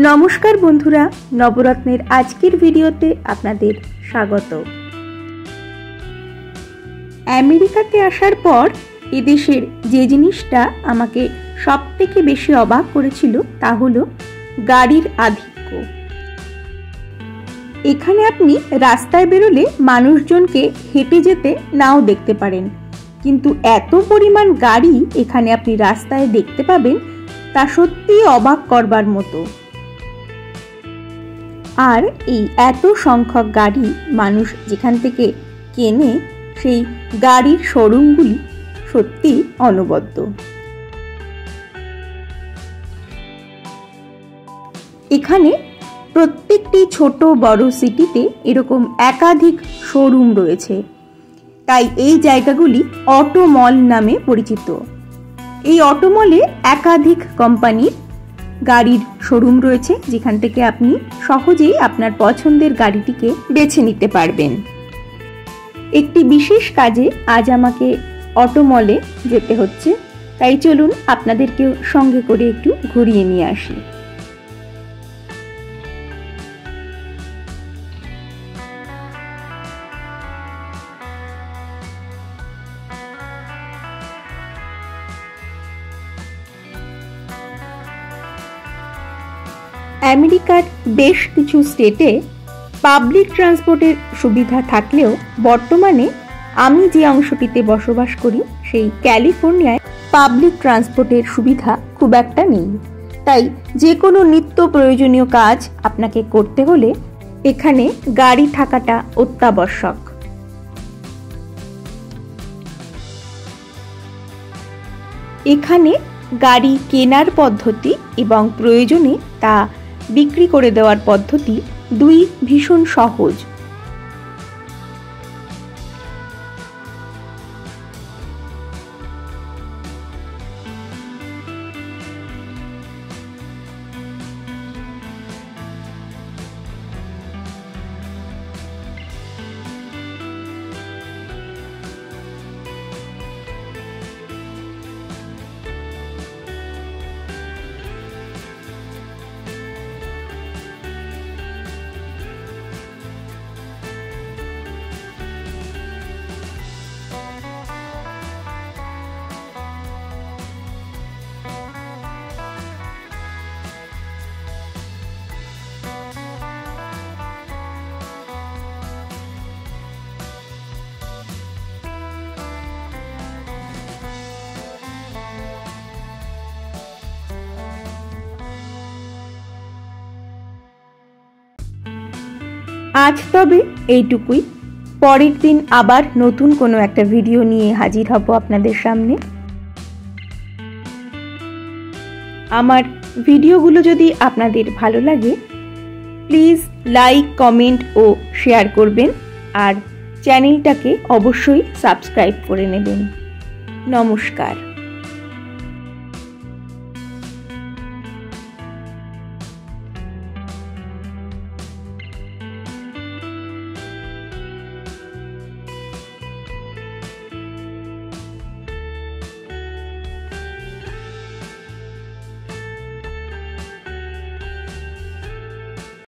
নমস্কার বন্ধুরা, নবরত্নের আজকের ভিডিওতে আপনাদের স্বাগত। আমেরিকাতে আসার পর এদেশের যে জিনিসটা আমাকে সবথেকে বেশি অবাক করেছিল তা হলো গাড়ির আধিক্য। এখানে আপনি রাস্তায় বেরোলে মানুষজনকে হেঁটে যেতে নাও দেখতে পারেন, কিন্তু এত পরিমাণ গাড়ি এখানে আপনি রাস্তায় দেখতে পাবেন তা সত্যিই অবাক করবার মতো। আর এই এত সংখ্যক গাড়ি মানুষ যেখান থেকে কেনে সেই গাড়ির শোরুমগুলি সত্যি অনবদ্য। এখানে প্রত্যেকটি ছোট বড় সিটিতে এরকম একাধিক শোরুম রয়েছে, তাই এই জায়গাগুলি অটো মল নামে পরিচিত। এই অটো মলে একাধিক কোম্পানির গাড়ির শোরুম রয়েছে, যেখান থেকে আপনি সহজেই আপনার পছন্দের গাড়িটিকে বেছে নিতে পারবেন। একটি বিশেষ কাজে আজ আমাকে অটো মলে যেতে হচ্ছে, তাই চলুন আপনাদেরকেও সঙ্গে করে একটু ঘুরিয়ে নিয়ে আসি। আমেরিকার বেশ কিছু স্টেটে পাবলিক ট্রান্সপোর্টের সুবিধা থাকলেও বর্তমানে আমি যে অংশটিতে বসবাস করি সেই ক্যালিফোর্নিয়ায় পাবলিক ট্রান্সপোর্টের সুবিধা খুব একটা নেই। তাই যে কোনো নিত্য প্রয়োজনীয় কাজ আপনাকে করতে হলে এখানে গাড়ি থাকাটা অত্যাবশ্যক। এখানে গাড়ি কেনার পদ্ধতি এবং প্রয়োজনে তা বিক্রি করে দেওয়ার পদ্ধতি দুই ভীষণ সহজ। আজ তবে এইটুকুই। পরের দিন আবার নতুন কোনো একটা ভিডিও নিয়ে হাজির হব আপনাদের সামনে। আমার ভিডিওগুলো যদি আপনাদের ভালো লাগে প্লিজ লাইক, কমেন্ট ও শেয়ার করবেন, আর চ্যানেলটাকে অবশ্যই সাবস্ক্রাইব করে নেবেন। নমস্কার।